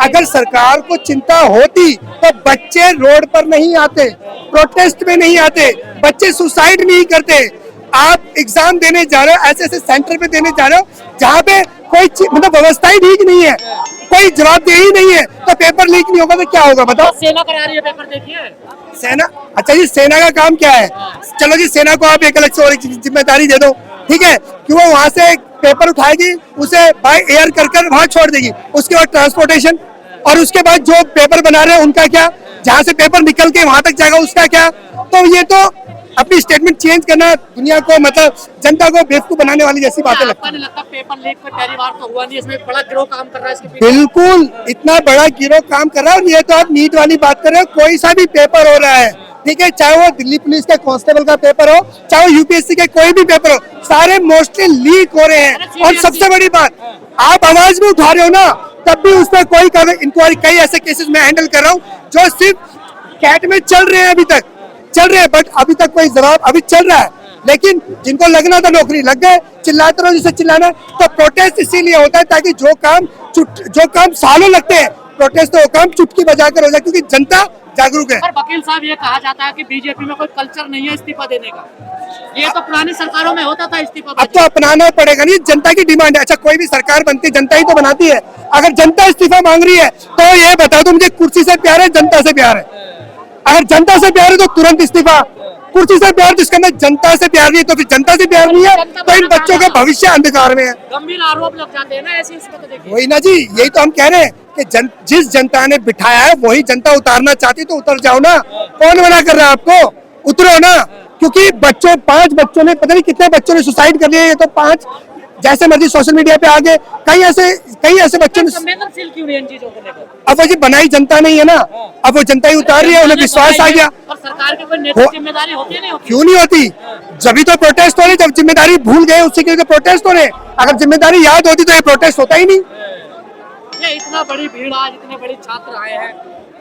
अगर सरकार को चिंता होती तो बच्चे रोड पर नहीं आते, प्रोटेस्ट में नहीं आते, बच्चे सुसाइड नहीं करते। आप एग्जाम देने जा रहे हो, ऐसे ऐसे सेंटर पे देने जा रहे हो जहाँ पे कोई मतलब व्यवस्था ही ठीक नहीं है, कोई जवाबदेही नहीं है, तो पेपर लीक नहीं होगा तो क्या होगा बताओ? सेना करा रही है पेपर, देखिए सेना। अच्छा जी, सेना का काम क्या है? चलो जी, सेना को आप एक अलग से और जिम्मेदारी दे दो, ठीक है, कि वो वहाँ से पेपर उठाएगी, उसे बाय एयर कर वहाँ छोड़ देगी, उसके बाद ट्रांसपोर्टेशन, और उसके बाद जो पेपर बना रहे हैं उनका क्या, जहाँ से पेपर निकल के वहां तक जाएगा उसका क्या? तो ये तो अपनी स्टेटमेंट चेंज करना दुनिया को, मतलब जनता को बेवकूफ बनाने वाली जैसी बातें लगती है। लगता पेपर लीक में पहली बार तो हुआ नहीं, इसमें बड़ा गिरोह काम कर रहा है इसके पीछे। बिल्कुल, इतना बड़ा गिरोह काम कर रहा है। और ये तो आप नीट वाली बात कर रहे हो, कोई सा भी पेपर हो रहा है, ठीक है, चाहे वो दिल्ली पुलिस के कांस्टेबल का पेपर हो, चाहे वो यूपीएससी के कोई भी पेपर हो, सारे मोस्टली लीक हो रहे हैं। और सबसे बड़ी बात, आप आवाज भी उठा रहे हो ना, तब भी उस पर कोई इंक्वायरी, कई ऐसे केसेस में हैंडल कर रहा हूँ जो सिर्फ कैट में चल रहे हैं, अभी तक चल रहे हैं, बट अभी तक कोई जवाब अभी चल रहा है। लेकिन जिनको लगना था नौकरी लग गए, चिल्लाते रहो जिसे चिल्लाना। तो प्रोटेस्ट इसीलिए होता है ताकि जो काम सालों लगते हैं, प्रोटेस्ट तो वो काम चुटकी बजाकर हो जाए, क्योंकि जनता जागरूक है। पर वकील साहब, ये कहा जाता है कि बीजेपी में कोई कल्चर नहीं है इस्तीफा देने का, ये तो पुरानी सरकारों में होता था इस्तीफा। अब तो अपनाना पड़ेगा, नहीं जनता की डिमांड है। अच्छा, कोई भी सरकार बनती जनता ही तो बनाती है। अगर जनता इस्तीफा मांग रही है तो ये बता दो मुझे, कुर्सी से प्यार है जनता से प्यार है? अगर जनता से प्यार है तो तुरंत इस्तीफा। कुर्सी से प्यार जिसके अंदर जनता से प्यार नहीं है तो फिर जनता से प्यार नहीं है, तो इन बच्चों का भविष्य अंधकार में है। गंभीर आरोप लग जाते हैं ना ऐसे, इसमें तो देखिए वही ना जी, यही तो हम कह रहे हैं कि जिस जनता ने बिठाया है वही जनता उतारना चाहती, तो उतर जाओ ना। कौन मना कर रहा है आपको? उतरो ना। क्योंकि 5 बच्चों ने, पता नहीं कितने बच्चों ने सुसाइड कर लिया। ये तो 5 जैसे मर्जी सोशल मीडिया पे आगे कई ऐसे बच्चों ने। संवेदनशील क्यों नहीं इन चीजों को लेकर? अब वो जी बनाई जनता नहीं है ना, अब वो जनता ही उतार रही है, उन्हें विश्वास आ गया। और सरकार की कोई नैतिक जिम्मेदारी होती है? नहीं होती। क्यों नहीं होती? जब तो प्रोटेस्ट हो रहे, जब जिम्मेदारी भूल गए उसी के लिए प्रोटेस्ट हो रहे। अगर जिम्मेदारी याद होती तो ये प्रोटेस्ट होता ही नहीं। ये इतना बड़ी भीड़, आज इतने बड़े छात्र आए हैं,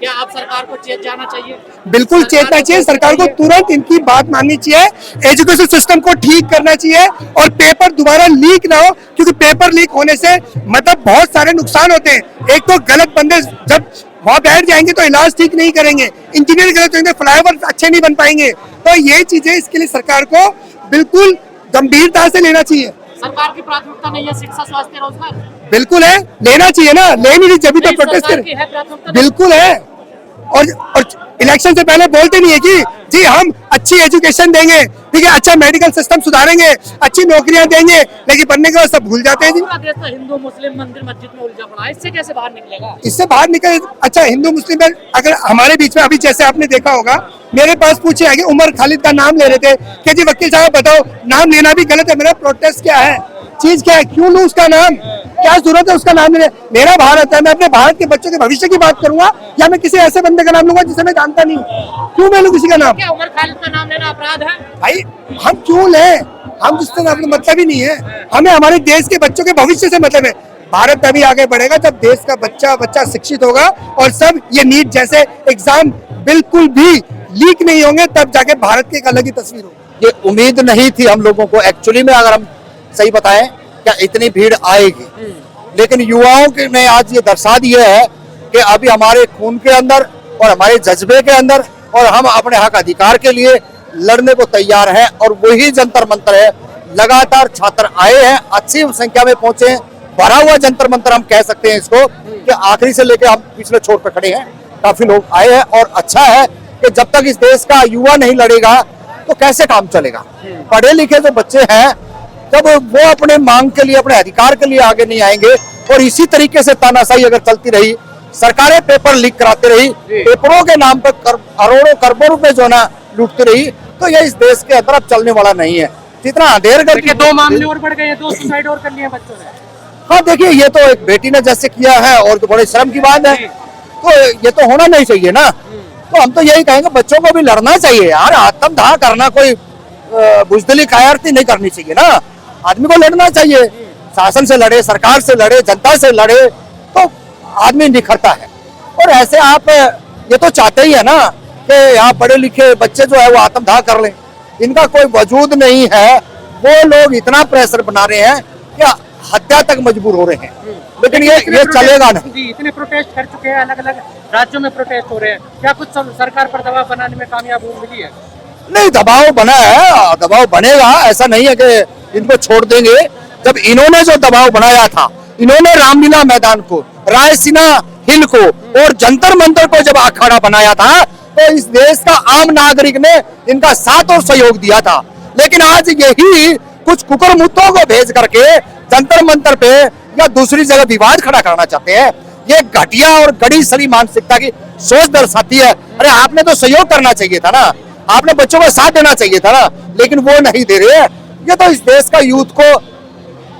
क्या आप सरकार को चेत जाना चाहिए? बिल्कुल चेतना चाहिए, सरकार को तुरंत इनकी बात माननी चाहिए, एजुकेशन सिस्टम को ठीक करना चाहिए और पेपर दोबारा लीक ना हो, क्योंकि पेपर लीक होने से मतलब बहुत सारे नुकसान होते हैं। एक तो गलत बंदे जब वहाँ बैठ जाएंगे तो इलाज ठीक नहीं करेंगे, इंजीनियर गलत होंगे, फ्लाईओवर अच्छे नहीं बन पाएंगे। तो ये चीजें, इसके लिए सरकार को बिल्कुल गंभीरता से लेना चाहिए। सरकार की प्राथमिकता नहीं है शिक्षा, स्वास्थ्य, रोजगार? बिल्कुल है, लेना चाहिए ना, ले नहीं जब तो प्रोटेस्ट कर। बिल्कुल है। और इलेक्शन से पहले बोलते नहीं है कि जी हम अच्छी एजुकेशन देंगे, ठीक है, अच्छा मेडिकल सिस्टम सुधारेंगे, अच्छी नौकरियां देंगे, लेकिन बनने के बाद सब भूल जाते हैं जी। पूरा देश तो हिंदू मुस्लिम मंदिर मस्जिद में उलझा पड़ा है, इससे कैसे बाहर निकलेगा? इससे बाहर निकल। अच्छा, हिंदू मुस्लिम में अगर हमारे बीच में अभी जैसे आपने देखा होगा, मेरे पास पूछे आगे उमर खालिद का नाम ले रहे थे कि जी वकील साहब बताओ, नाम लेना भी गलत है, मेरा प्रोटेस्ट क्या है, चीज क्या है, क्यों लूं उसका नाम, क्या जरूरत है उसका नाम लेने? मेरा भारत है, मैं अपने भारत के बच्चों के भविष्य की बात करूंगा, या मैं किसी ऐसे बंदे का नाम लूंगा जिसे मैं जानता नहीं हूँ? क्यों मैं लूं किसी का नाम? क्या उमर खालिद का नाम लेना अपराध है? भाई हम क्यों लें? हम जिससे मतलब ही नहीं है, हमें हमारे देश के बच्चों के भविष्य से मतलब है। भारत तभी आगे बढ़ेगा जब देश का बच्चा शिक्षित होगा और सब ये नीट जैसे एग्जाम बिल्कुल भी लीक नहीं होंगे, तब जाके भारत की एक अलग ही तस्वीर होगी। ये उम्मीद नहीं थी हम लोगों को एक्चुअली में, अगर हम सही बताएं, क्या इतनी भीड़ आएगी। लेकिन युवाओं के ने आज ये दर्शा दिया है कि अभी हमारे खून के अंदर और हमारे जज्बे के अंदर, और हम अपने हक अधिकार के लिए लड़ने को तैयार हैं, और वही जंतर मंतर है। लगातार छात्र आए हैं, अच्छी संख्या में पहुंचे, भरा हुआ जंतर मंतर हम कह सकते हैं इसको, कि आखिरी से लेकर हम पिछले छोर पर खड़े हैं, काफी लोग आए हैं। और अच्छा है कि जब तक इस देश का युवा नहीं लड़ेगा तो कैसे काम चलेगा। पढ़े लिखे जो बच्चे हैं, जब वो अपने मांग के लिए, अपने अधिकार के लिए आगे नहीं आएंगे, और इसी तरीके से तानाशाही अगर चलती रही, सरकारें पेपर लीक कराती रही, पेपरों के नाम पर करोड़ों खरबों रुपए जो ना लूटती रही, तो ये इस देश के अंदर अब चलने वाला नहीं है। जितना अंधेर करके 2 मामले और बढ़ गए, 2 सुसाइड और कर लिए बच्चों ने। हाँ देखिए, ये तो एक बेटी ने जैसे किया है, और तो बड़े शर्म की बात है, तो ये तो होना नहीं चाहिए ना। तो हम तो यही कहेंगे, बच्चों को भी लड़ना चाहिए यार, आत्मदाह करना कोई बुजदिली कायरती नहीं करनी चाहिए ना। आदमी को लड़ना चाहिए, शासन से लड़े, सरकार से लड़े, जनता से लड़े, तो आदमी निखरता है। और ऐसे आप ये तो चाहते ही है ना कि यहाँ पढ़े लिखे बच्चे जो है वो आत्मदाह कर लें, इनका कोई वजूद नहीं है। वो लोग इतना प्रेशर बना रहे हैं कि हत्या तक मजबूर हो रहे हैं। लेकिन ये चलेगा नहीं। जी, इतने प्रोटेस्ट कर चुके हैं, अलग अलग राज्यों में प्रोटेस्ट हो रहे हैं, क्या कुछ सरकार पर दबाव बनाने में कामयाब मिली है? नहीं, दबाव बना है, दबाव बनेगा, ऐसा नहीं है कि इनको छोड़ देंगे। जब इन्होंने जो दबाव बनाया था, इन्होंने रामलीला मैदान को, रायसीना हिल को और जंतर मंतर को जब अखाड़ा बनाया था, तो इस देश का आम नागरिक ने इनका साथ और सहयोग दिया था। लेकिन आज यही कुछ कुकुरमुत्तों को भेज करके जंतर मंतर पे या दूसरी जगह विवाद खड़ा करना चाहते हैं। ये घटिया और गड़ी सड़ी मानसिकता की सोच दर्शाती है। अरे आपने तो सहयोग करना चाहिए था ना, आपने बच्चों को साथ देना चाहिए था ना, लेकिन वो नहीं दे रहे हैं। ये तो इस देश का यूथ को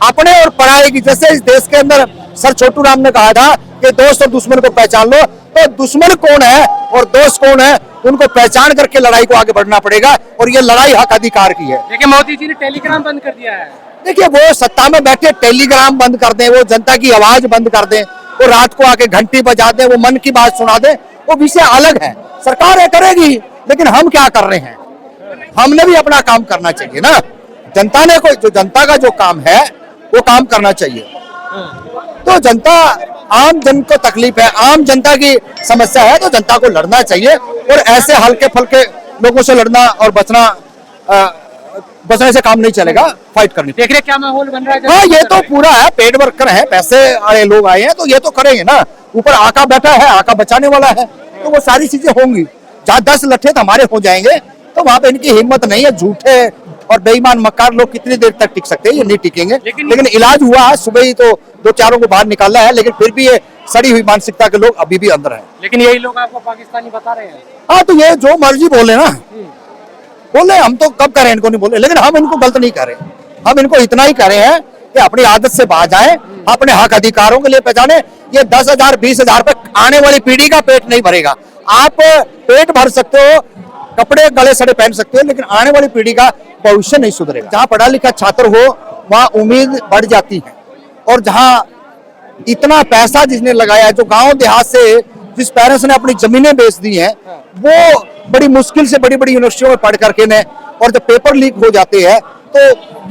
अपने और पराये की, जैसे इस देश के अंदर सर छोटू राम ने कहा था कि दोस्त और दुश्मन को पहचान लो, तो दुश्मन कौन है और दोस्त कौन है, उनको पहचान करके लड़ाई को आगे बढ़ना पड़ेगा। और ये लड़ाई हक अधिकार की है। देखिए, मोदी जी ने टेलीग्राम बंद कर दिया है। देखिए, वो सत्ता में बैठे टेलीग्राम बंद कर दें, वो जनता की आवाज बंद कर दें, वो रात को आके घंटी बजा दें, वो मन की बात सुना दें, वो विषय अलग है। सरकार ये करेगी, लेकिन हम क्या कर रहे हैं? हमने भी अपना काम करना चाहिए ना। जनता ने कोई, जो जनता का जो काम है वो काम करना चाहिए। तो जनता, आम जन को तकलीफ है, आम जनता की समस्या है, तो जनता को लड़ना चाहिए। और ऐसे हल्के फल्के लोगों से लड़ना और बचने से काम नहीं चलेगा, फाइट करनी। देख रहे क्या माहौल बन रहा है? हाँ, ये तो पूरा है, पेड वर्कर है, पैसे वाले लोग आए हैं, तो ये तो करेंगे ना। ऊपर आका बैठा है, आका बचाने वाला है, तो वो सारी चीजें होंगी। जहाँ 10 लट्ठे हमारे हो जाएंगे, तो वहां पे इनकी हिम्मत नहीं है। झूठे और बेईमान मक्कार लोग कितनी देर तक टिक सकते हैं? ये नहीं टिकेंगे। लेकिन इलाज हुआ है, सुबह ही तो 2-4 को बाहर निकाला है, लेकिन फिर भी ये सड़ी हुई मानसिकता के लोग अभी भी अंदर हैं। लेकिन यही लोग आपको पाकिस्तानी बता रहे हैं। हाँ, तो ये जो मर्जी बोले ना, बोले, हम तो कब करें, इनको नहीं बोले, लेकिन हम इनको गलत नहीं कर रहे। हम इनको इतना ही कर रहे हैं कि अपनी आदत से बाहर जाएं, अपने हक अधिकारों के लिए पहचाने। ये 10,000 20,000 पे आने वाली पीढ़ी का पेट नहीं भरेगा। आप पेट भर सकते हो, कपड़े गले सड़े पहन सकते हो, लेकिन आने वाली पीढ़ी का भविष्य नहीं सुधरेगा। जहाँ पढ़ा लिखा छात्र हो, वहाँ उम्मीद बढ़ जाती है। और जहाँ इतना पैसा जिसने लगाया है, जो गांव देहात से जिस पेरेंट्स ने अपनी जमीनें बेच दी हैं, वो बड़ी मुश्किल से बड़ी बड़ी यूनिवर्सिटियों में पढ़ करके ने, और जब पेपर लीक हो जाते हैं, तो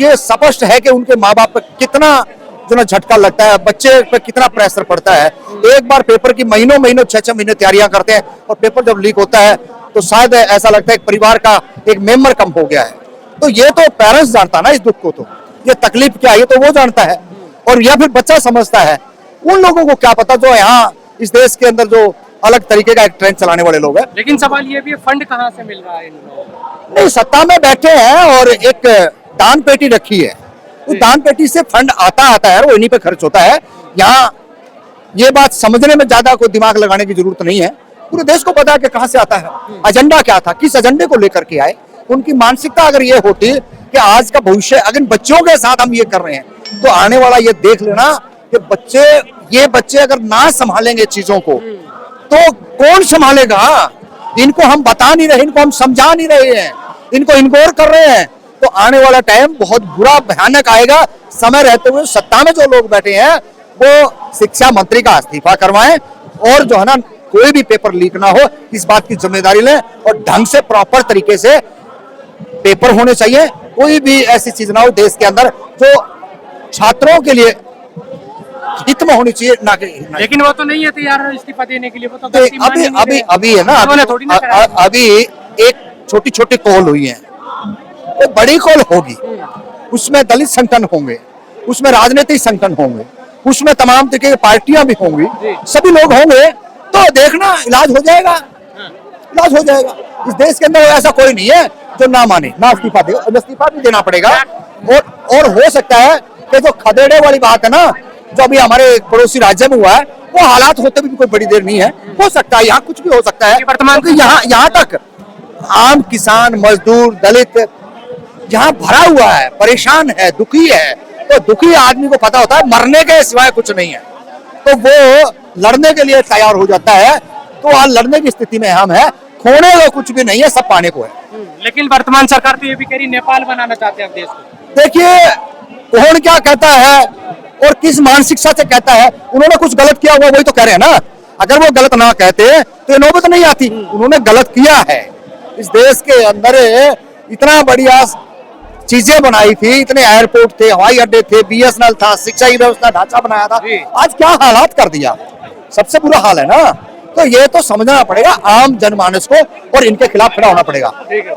ये स्पष्ट है कि उनके माँ बाप पर कितना जो ना झटका लगता है, बच्चे पे कितना प्रेशर पड़ता है। एक बार पेपर की महीनों 6-6 महीने तैयारियां करते हैं, और पेपर जब लीक होता है तो शायद ऐसा लगता है कि परिवार का एक मेंबर कम हो गया है। तो ये तो पेरेंट्स जानता ना इस दुख को, तो ये तकलीफ क्या है तो वो जानता है, और या फिर बच्चा समझता है। उन लोगों को क्या पता जो यहाँ इस देश के अंदर जो अलग तरीके का एक ट्रेंड चलाने वाले लोग हैं। लेकिन सवाल ये भी है, फंड कहाँ से मिल रहा है इन लोगों को? नहीं, सत्ता में बैठे हैं और एक दान पेटी रखी है, तो दान पेटी से फंड आता है, वो इन्हीं पे खर्च होता है। यहाँ ये बात समझने में ज्यादा कोई दिमाग लगाने की जरूरत नहीं है। पूरे देश को पता है कि कहाँ से आता है, एजेंडा क्या था, किस एजेंडे को लेकर के आए। उनकी मानसिकता अगर ये होती कि आज का भविष्य अगर बच्चों के साथ हम ये कर रहे हैं, तो आने वाला ये देख लेना कि ये बच्चे अगर ना संभालेंगे चीजों को, तो कौन संभालेगा? इनको हम बता नहीं रहे, इनको हम समझा नहीं रहे हैं, इनको इग्नोर कर रहे हैं, तो आने वाला टाइम बहुत बुरा भयानक आएगा। समय रहते हुए सत्ता में जो लोग बैठे हैं, वो शिक्षा मंत्री का इस्तीफा करवाएं, और जो है ना, कोई भी पेपर लीक ना हो, इस बात की जिम्मेदारी लें, और ढंग से प्रॉपर तरीके से पेपर होने चाहिए। कोई भी ऐसी चीज ना हो देश के अंदर जो छात्रों के लिए हित में होनी चाहिए, ना कि। लेकिन वो तो नहीं है तैयार इस्तीफा देने के लिए, वो तो अभी है ना, अभी एक छोटी छोटी कॉल हुई है, वो बड़ी कॉल होगी, उसमें दलित संगठन होंगे, उसमें राजनीतिक संगठन होंगे, उसमें तमाम तरीके की पार्टियां भी होंगी, सभी लोग होंगे, तो देखना इलाज हो जाएगा, इलाज हो जाएगा। इस देश के अंदर ऐसा कोई नहीं है जो ना माने, ना इस्तीफा दे, इस्तीफा भी देना पड़ेगा। और हो सकता है कि जो खदेड़े वाली बात है ना, जो अभी हमारे पड़ोसी राज्य में हुआ है, वो हालात होते भी कोई बड़ी देर नहीं है। हो सकता है यहाँ कुछ भी हो सकता है, वर्तमान की यहाँ तक आम किसान, मजदूर, दलित यहाँ भरा हुआ है, परेशान है, दुखी है। तो दुखी आदमी को पता होता है मरने के सिवाय कुछ नहीं है, तो वो लड़ने के लिए तैयार हो जाता है। तो आज लड़ने की स्थिति में हम है, खोने को कुछ भी नहीं है, सब पाने को है। लेकिन वर्तमान सरकार तो ये भी कह रही नेपाल बनाना चाहते हैं देश को। देखिए, कौन क्या कहता है और किस मानसिकता से कहता है, उन्होंने कुछ गलत किया हुआ वही तो कह रहे हैं ना। अगर वो गलत ना कहते तो ये नौबत नहीं आती। उन्होंने गलत किया है, इस देश के अंदर इतना बढ़िया चीजें बनाई थी, इतने एयरपोर्ट थे, हवाई अड्डे थे, बीएसएनएल था, शिक्षा की व्यवस्था ढांचा बनाया था, आज क्या हालात कर दिया। सबसे बुरा हाल है ना। तो ये तो समझना पड़ेगा आम जनमानस को और इनके खिलाफ खड़ा होना पड़ेगा। ठीक है।